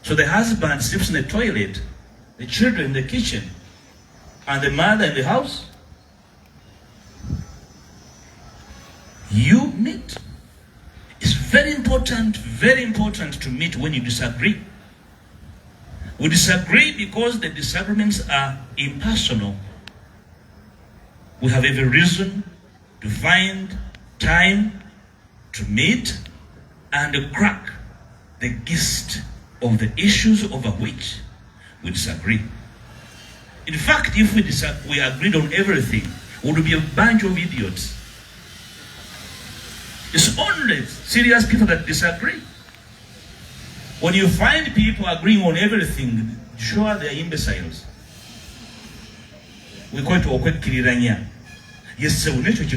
So the husband sleeps in the toilet, the children in the kitchen, and the mother in the house. You meet. It's very important to meet when you disagree. We disagree because the disagreements are impersonal. We have every reason to find time to meet and crack the gist of the issues over which we disagree. In fact, if we agreed on everything, we would be a bunch of idiots. It's only serious people that disagree. When you find people agreeing on everything, sure they are imbeciles. We call it okwekiriranya. Yes, sir, we should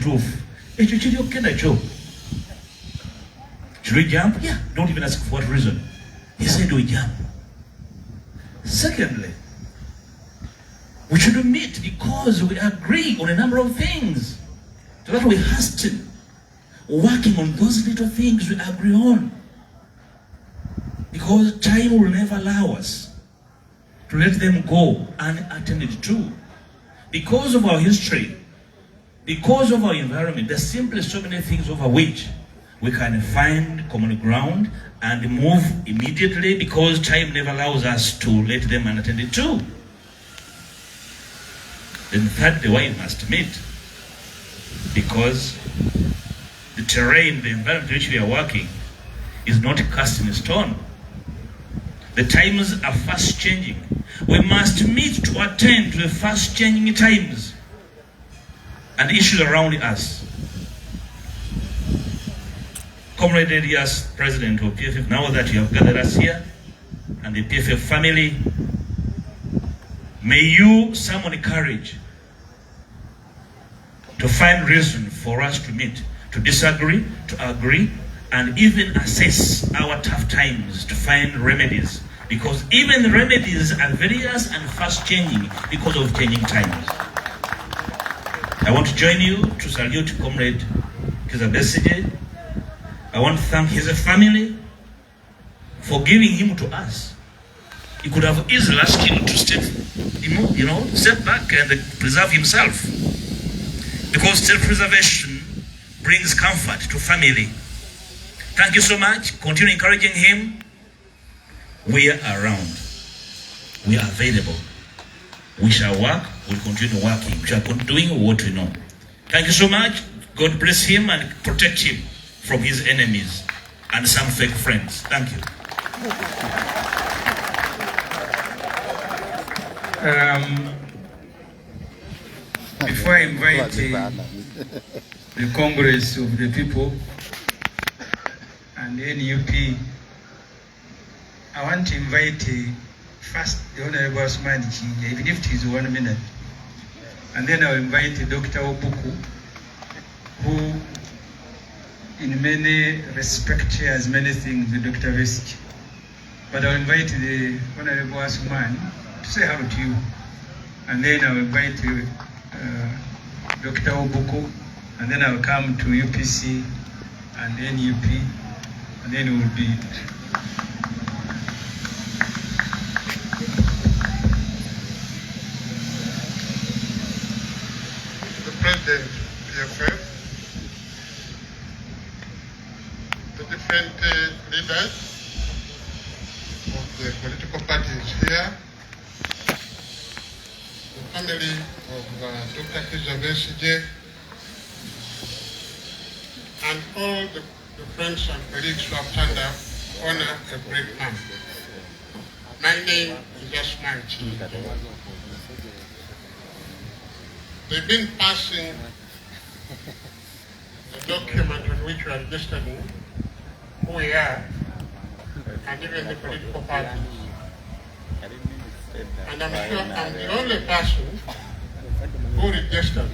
we jump? Yeah, don't even ask for what reason. He said we jump. Secondly, we should meet because we agree on a number of things. So that we hasten working on those little things we agree on. Because time will never allow us to let them go unattended to. Because of our history, because of our environment, there's simply so many things over which we can find common ground and move immediately because time never allows us to let them unattended to. Then thirdly, why you must meet? Because the terrain, the environment in which we are working is not cast in stone. The times are fast changing. We must meet to attend to the fast changing times and issues around us. Comrade Elias, President of PFF, now that you have gathered us here and the PFF family, may you summon courage to find reason for us to meet, to disagree, to agree, and even assess our tough times to find remedies. Because even the remedies are various and fast changing because of changing times. I want to join you to salute Comrade Besigye. I want to thank his family for giving him to us. He could have easily asked him to step back and preserve himself. Because self-preservation brings comfort to family. Thank you so much. Continue encouraging him. We are around. We are available. We shall work. We'll continue working. We shall continue doing what we know. Thank you so much. God bless him and protect him from his enemies and some fake friends. Thank you. Before I invite the Congress of the People and NUP, I want to invite first the Honorable Asman Chinya, even if it is 1 minute. And then I'll invite Dr. Obuku, who in many respects has many things with Dr. Besigye. But I'll invite the Honorable Asman to say hello to you. And then I'll invite Dr. Obuku, and then I'll come to UPC and NUP, and then we'll be the President PFF, the different leaders of the political parties here, the family of Dr. Besigye, and all the friends and colleagues who have turned up to honor a great man. My name is Asman Chinya. They've been passing the document on which we are registering who we are, and even the political parties. And I'm sure I'm the only person who registered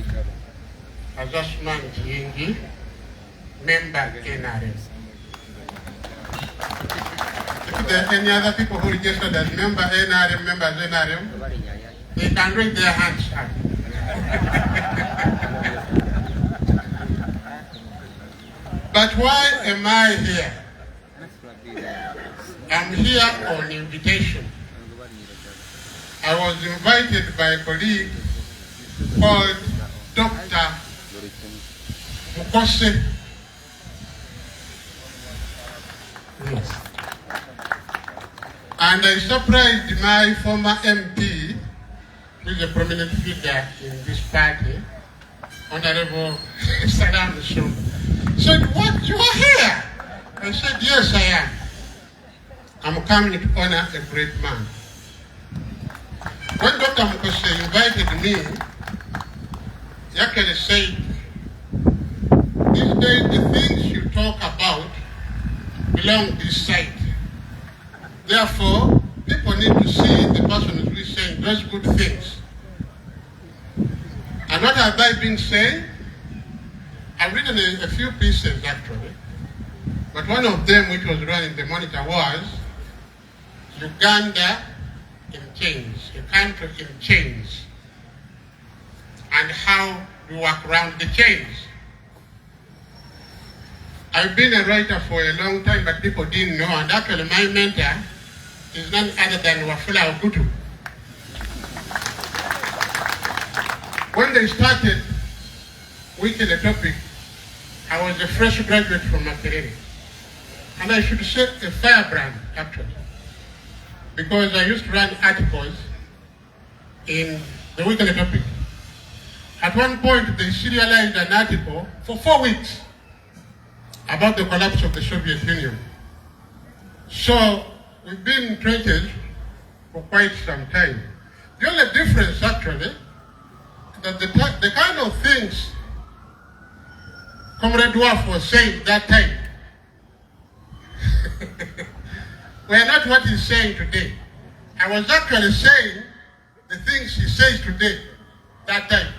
as Asman Chinya, member NRM. If there are any other people who registered as members NRM, they can raise their hands up. But why am I here? I'm here on invitation. I was invited by a colleague called Dr. Mukose. Yes. And I surprised my former MP, who is a prominent figure in this party, Honorable Saddam Hussein. Said, "What, you are here?" I said, "Yes, I am. I'm coming to honor a great man." When Dr. Mukose invited me, he actually said, "These days the things you talk about belong this side. Therefore, people need to see the person who is saying those good things." And what have I been saying? I've written a few pieces actually, but one of them which was run in the Monitor was Uganda in chains, a country in chains, and how we work around the chains. I've been a writer for a long time, but people didn't know, and actually my mentor is none other than Wafula Ogutu. When they started Weekly the Topic, I was a fresh graduate from Makerere. And I should set a firebrand, actually, because I used to run articles in the Weekly Topic. At one point, they serialized an article for 4 weeks about the collapse of the Soviet Union. So we've been in trenches for quite some time. The only difference, actually, that the kind of things Comrade Dwarf was saying that time were not what he's saying today. I was actually saying the things he says today, that time.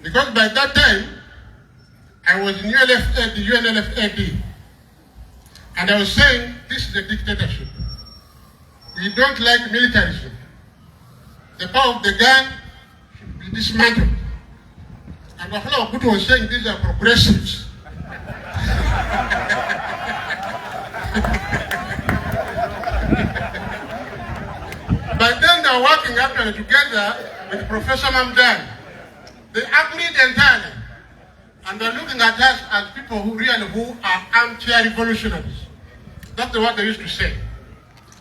Because by that time, I was in UNLF-AD, and I was saying, this is a dictatorship. We don't like militarism. The power of the gun should be dismantled. And Wafula Ogutu was saying, these are progressives. But then they're working actually together with Professor Mamdan. They agreed entirely. And they're looking at us as people who are armchair revolutionaries. That's what they used to say.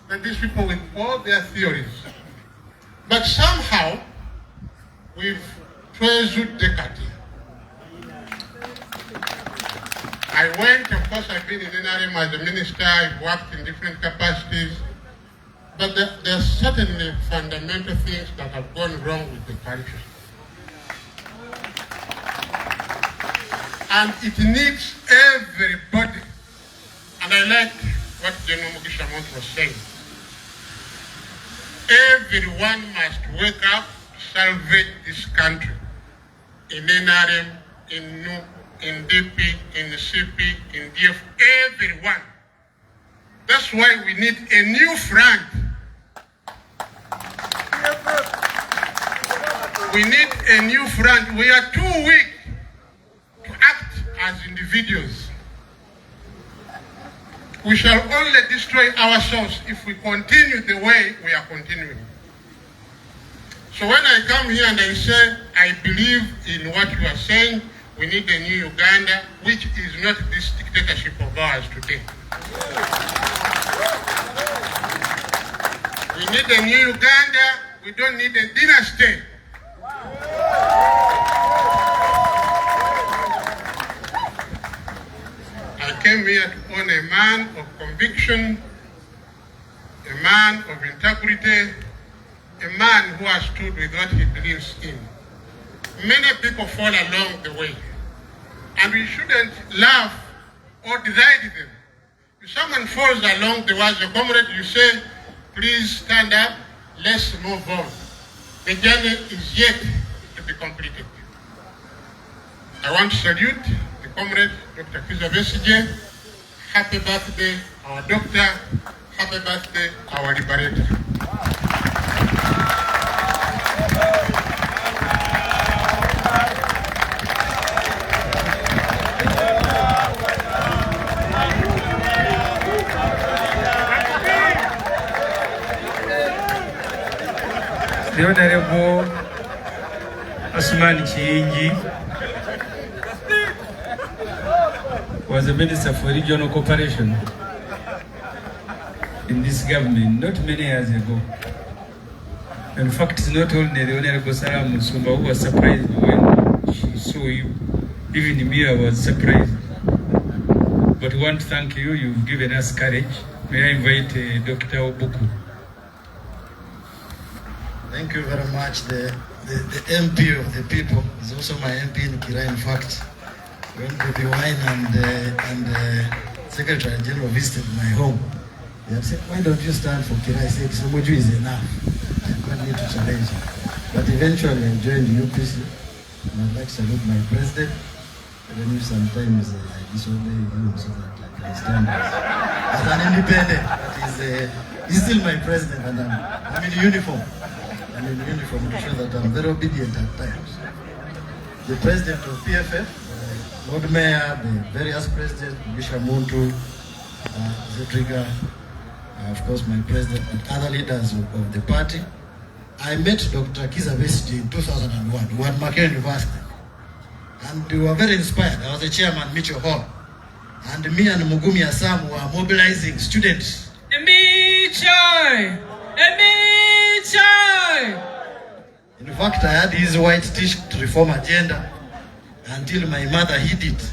That these people with all their theories. But somehow, we've treasured Descartes. I went, of course, I've been in NRM as a minister, I've worked in different capacities. But there are certainly fundamental things that have gone wrong with the country. And it needs everybody. And I like what General Mugishamont was saying. Everyone must wake up to salvage this country. In NRM, in NUP, in DP, in CP, in DF, everyone. That's why we need a new front. We need a new front. We are too weak to act as individuals. We shall only destroy ourselves if we continue the way we are continuing. So when I come here and I say, I believe in what you are saying, we need a new Uganda, which is not this dictatorship of ours today. We need a new Uganda. We don't need a dynasty. I came here to honor a man of conviction, a man of integrity, a man who has stood with what he believes in. Many people fall along the way, and we shouldn't laugh or deride them. If someone falls along the way as a comrade, you say, please stand up, let's move on. The journey is yet to be completed. I want to salute the comrade, Dr. Besigye. Happy birthday, our doctor. Happy birthday, our liberator. The Honorable Asman Chinji was a Minister for Regional Cooperation in this government not many years ago. In fact, it's not only the Honorable Sarah Musumba who was surprised when she saw you. Even me, I was surprised. But we want to thank you. You've given us courage. May I invite Dr. Obuku. Thank you very much. The MP of the people is also my MP in Kira. In fact, when Baby Wine and Secretary General visited my home, they had said, "Why don't you stand for Kira?" I said, "Somoju is enough. I don't need to challenge you." But eventually I joined the UPC, and I'd like to salute my president. Even if sometimes I disobey him so that I can stand as an independent, but he's still my president, and I'm in uniform. I'm in uniform to show that I'm very obedient at times. The president of PFF, Lord Mayor, the various presidents, Bishop Muntu, Zetriga, of course my president, and other leaders of the party. I met Dr. Kiza Besigye in 2001, who had Makerere University. And we were very inspired. I was the chairman, Mitchell Hall. And me and Mugumi Assam were mobilizing students. In fact, I had his white t-shirt reform agenda until my mother hid it.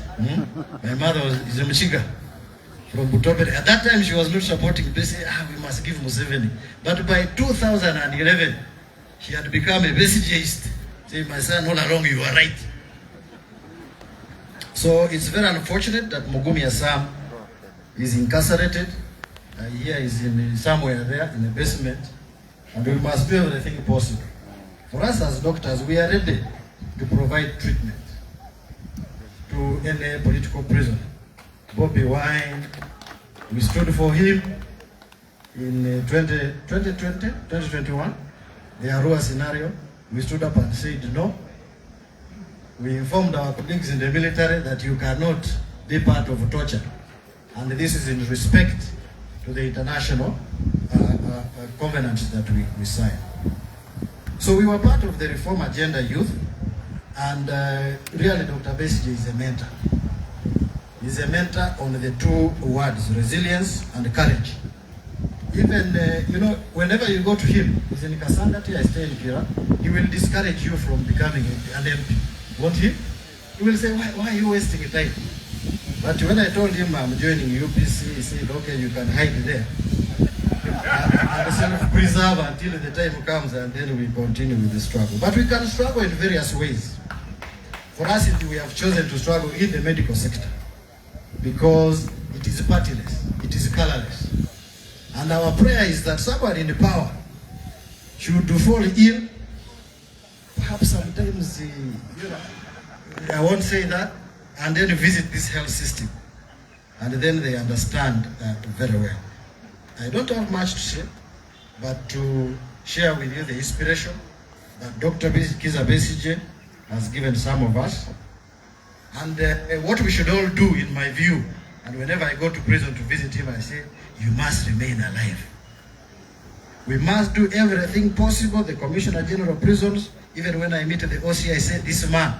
My mother is a Michigan from Butobere. At that time, she was not supporting Besigye. We must give Museveni. But by 2011, she had become a Besigyeist. Saying, "My son, all along you are right." So it's very unfortunate that Mugumi Assam is incarcerated. Here is in somewhere there in the basement, and we must do everything possible. For us as doctors, we are ready to provide treatment to any political prisoner. Bobby Wine, we stood for him in 2021, the Arua scenario. We stood up and said no. We informed our colleagues in the military that you cannot be part of torture. And this is in respect to the international covenants that we signed. So we were part of the Reform Agenda Youth, and really Dr. Besigye is a mentor. He's a mentor on the two words, resilience and courage. Even, whenever you go to him, he's in Kasangati, I stay in Kira, he will discourage you from becoming an MP. Won't he? He will say, why are you wasting your time? But when I told him I'm joining UPC, he said, okay, you can hide there. And self-preserve until the time comes, and then we continue with the struggle. But we can struggle in various ways. For us, we have chosen to struggle in the medical sector because it is partyless, it is colorless. And our prayer is that somebody in the power should fall ill. Perhaps sometimes, I won't say that, and then visit this health system. And then they understand very well. I don't have much to say, but to share with you the inspiration that Dr. Kiza Besigye has given some of us. And what we should all do, in my view, and whenever I go to prison to visit him, I say, you must remain alive. We must do everything possible. The Commissioner General of Prisons, even when I meet the OC, I say, this man,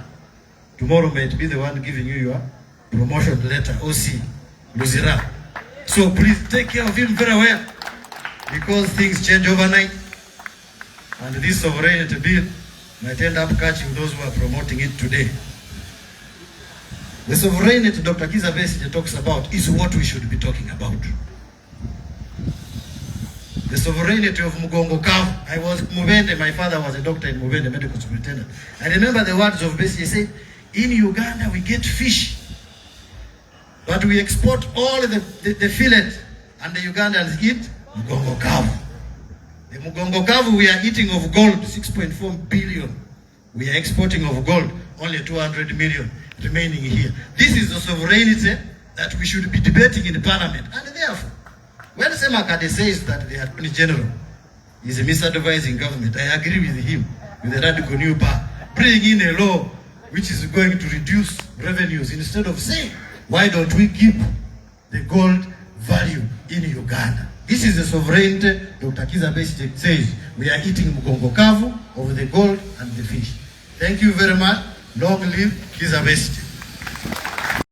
tomorrow might be the one giving you your promotion letter, OC, Luzira. So please take care of him very well, because things change overnight. And this sovereignty bill might end up catching those who are promoting it today. The sovereignty Dr. Kiza Besigye talks about is what we should be talking about. The sovereignty of Mugongo Kavu. I was Mubende, my father was a doctor in Mubende, medical superintendent. I remember the words of Besigye. He said, in Uganda we get fish, but we export all the fillet, and the Ugandans eat Mugongo Kavu. The Mugongo Kavu we are eating of gold, 6.4 billion. We are exporting of gold, only 200 million remaining here. This is the sovereignty that we should be debating in the parliament. And therefore, when Semakade says that the Attorney General is misadvising government, I agree with him, with the radical new power, bring in a law which is going to reduce revenues, instead of saying, why don't we keep the gold value in Uganda? This is the sovereignty Dr. Kizza Besigye says. We are eating mgongo kavu of the gold and the fish. Thank you very much. Long live Kizza Besigye.